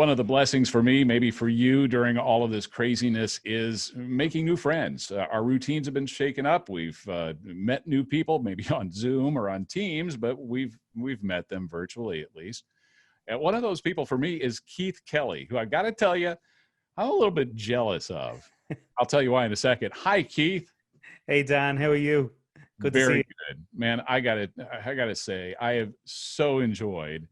One of the blessings for me, maybe for you during all of this craziness, is making new friends. Our routines have been shaken up. We've met new people, maybe on Zoom or on Teams, but we've met them virtually at least. And one of those people for me is Keith Kelly, who I got to tell you, I'm a little bit jealous of. I'll tell you why in a second. Hi, Keith. Hey, Dan, how are you? Good to see Very you. good, man. I gotta say, I have so enjoyed,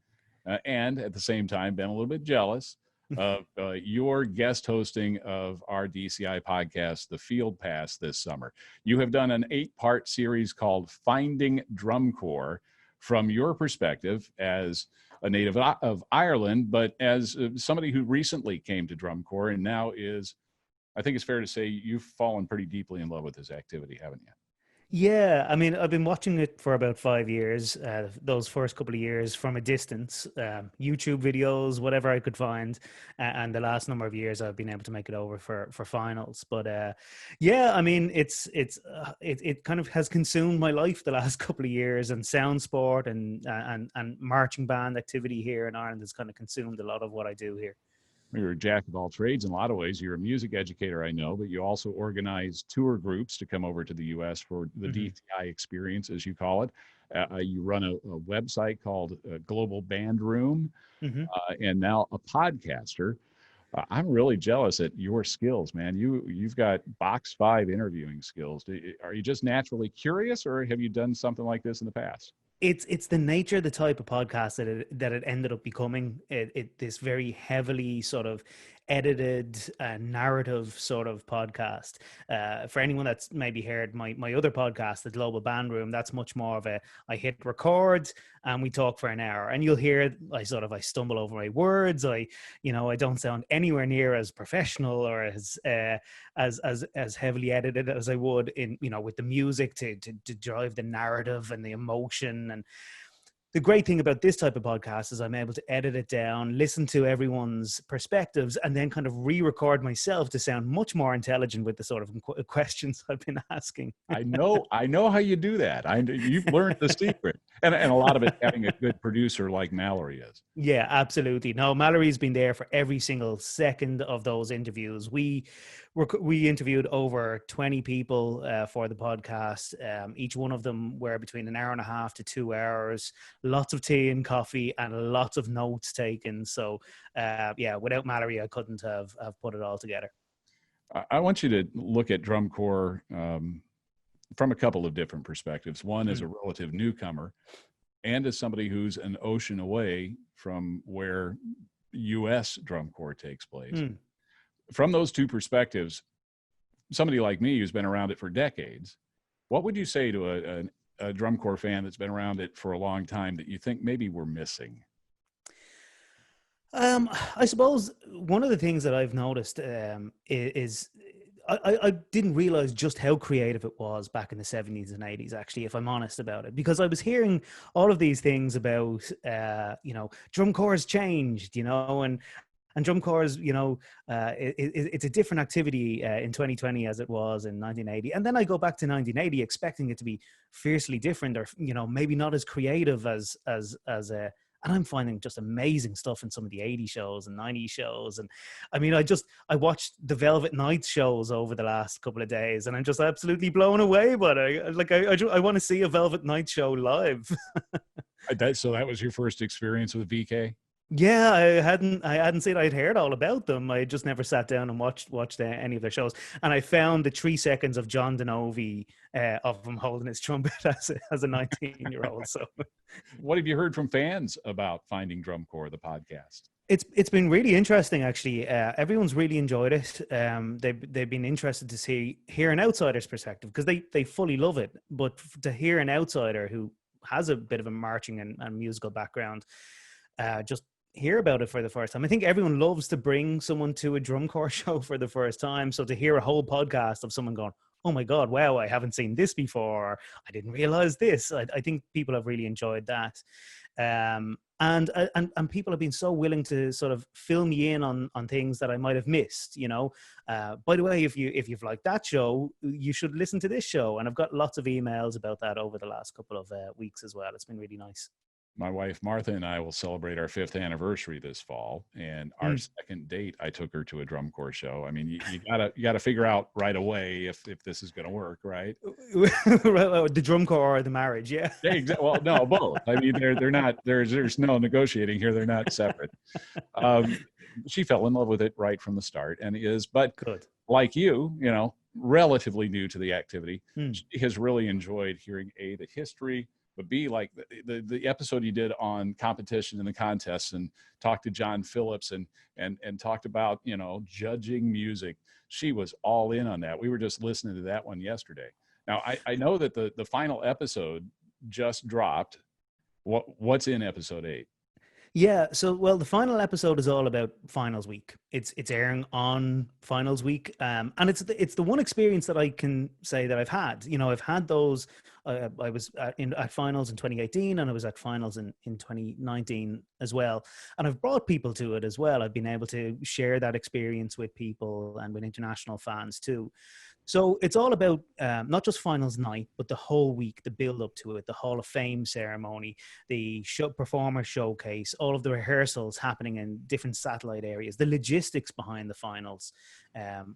and at the same time, been a little bit jealous of your guest hosting of our DCI podcast, The Field Pass, this summer. You have done an 8-part series called Finding Drum Corps from your perspective as a native of Ireland, but as somebody who recently came to drum corps and now is, I think it's fair to say, you've fallen pretty deeply in love with this activity, haven't you? Yeah, I mean, I've been watching it for about 5 years, those first couple of years from a distance, YouTube videos, whatever I could find. And the last number of years I've been able to make it over for finals. But yeah, I mean, it kind of has consumed my life the last couple of years, and sound sport and marching band activity here in Ireland has kind of consumed a lot of what I do here. You're a jack of all trades in a lot of ways. You're a music educator, I know, but you also organize tour groups to come over to the U.S. for the DTI experience, as you call it. You run a website called Global Band Room, and now a podcaster. I'm really jealous at your skills, man. You've got box 5 interviewing skills. Are you just naturally curious, or have you done something like this in the past? It's the nature of the type of podcast that it ended up becoming. This very heavily sort of edited narrative sort of podcast. For anyone that's maybe heard my other podcast, the Global Band Room, that's much more of I hit record and we talk for an hour, and you'll hear I stumble over my words. I don't sound anywhere near as professional or as heavily edited as I would in with the music to drive the narrative and the emotion. And the great thing about this type of podcast is I'm able to edit it down, listen to everyone's perspectives, and then kind of re-record myself to sound much more intelligent with the sort of questions I've been asking. I know how you do that. You've learned the secret, and a lot of it having a good producer like Mallory is. Yeah, absolutely. No, Mallory's been there for every single second of those interviews. We interviewed over 20 people for the podcast. Each one of them were between an hour and a half to 2 hours. Lots of tea and coffee and lots of notes taken. So, yeah, without Mallory, I couldn't have put it all together. I want you to look at drum corps from a couple of different perspectives. One as a relative newcomer, and as somebody who's an ocean away from where U.S. drum corps takes place. From those two perspectives, somebody like me who's been around it for decades, what would you say to a drum corps fan that's been around it for a long time that you think maybe we're missing? I suppose one of the things that I've noticed is I didn't realize just how creative it was back in the 70s and 80s, actually, if I'm honest about it, because I was hearing all of these things about, drum corps has changed, and drum corps, it's a different activity in 2020 as it was in 1980. And then I go back to 1980 expecting it to be fiercely different, or, maybe not as creative as and I'm finding just amazing stuff in some of the 80 shows and 90 shows. And I mean, I watched the Velvet Nights shows over the last couple of days, and I'm just absolutely blown away. But I want to see a Velvet Nights show live. So that was your first experience with VK? Yeah, I hadn't seen. I'd heard all about them. I just never sat down and watched any of their shows. And I found the 3 seconds of John Denovi of him holding his trumpet as a 19-year-old. So, what have you heard from fans about Finding Drum Corps, the podcast? It's been really interesting, actually. Everyone's really enjoyed it. They've been interested to hear an outsider's perspective, because they fully love it. But to hear an outsider who has a bit of a marching and musical background, just hear about it for the first time. I think everyone loves to bring someone to a drum corps show for the first time. So to hear a whole podcast of someone going, oh my God, wow, I haven't seen this before, or I didn't realize this. I think people have really enjoyed that. And people have been so willing to sort of fill me in on things that I might have missed, By the way, if you've liked that show, you should listen to this show. And I've got lots of emails about that over the last couple of weeks as well. It's been really nice. my wife Martha and I will celebrate our 5th anniversary this fall, and our second date, I took her to a drum corps show. I mean, you gotta figure out right away if this is going to work, right? The drum corps or the marriage, yeah. Exactly. Well, no, both. I mean, they're not. There's no negotiating here. They're not separate. She fell in love with it right from the start, and but good. Like you know, relatively new to the activity. She has really enjoyed hearing the history, but like the episode you did on competition and the contests, and talked to John Phillips and talked about, judging music. She was all in on that. We were just listening to that one yesterday. Now I know that the final episode just dropped. What's in episode 8? Yeah, so the final episode is all about finals week. It's airing on finals week, and it's the one experience that I can say that I've had. I've had those. I was at finals in 2018, and I was at finals in 2019 as well. And I've brought people to it as well. I've been able to share that experience with people and with international fans too. So it's all about not just finals night, but the whole week, the build up to it, the Hall of Fame ceremony, the performer showcase, all of the rehearsals happening in different satellite areas, the logistics behind the finals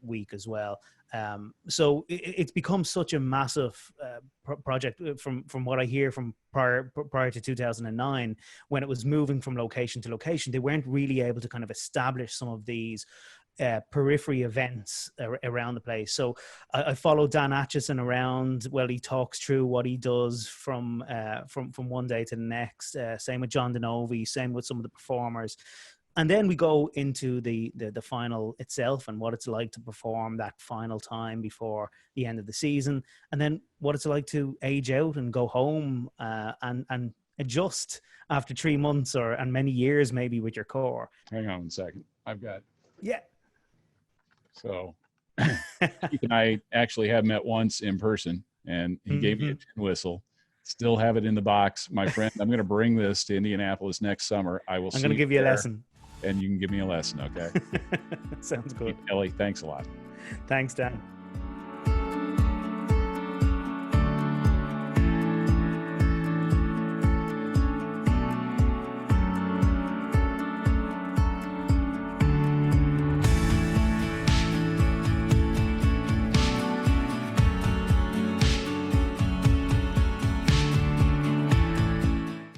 week as well. So it's become such a massive project from what I hear from prior to 2009, when it was moving from location to location. They weren't really able to kind of establish some of these periphery events around the place. So I follow Dan Atchison around. Well, he talks through what he does from one day to the next. Same with John Denovi, same with some of the performers. And then we go into the final itself and what it's like to perform that final time before the end of the season, and then what it's like to age out and go home and adjust after 3 months and many years maybe with your core. Hang on 1 second. I've got. Yeah. So Keith and I actually have met once in person, and he gave me a tin whistle. Still have it in the box. My friend, I'm going to bring this to Indianapolis next summer. I'm going to give you a lesson. And you can give me a lesson, okay? Sounds good. Ellie, thanks a lot. Thanks, Dan.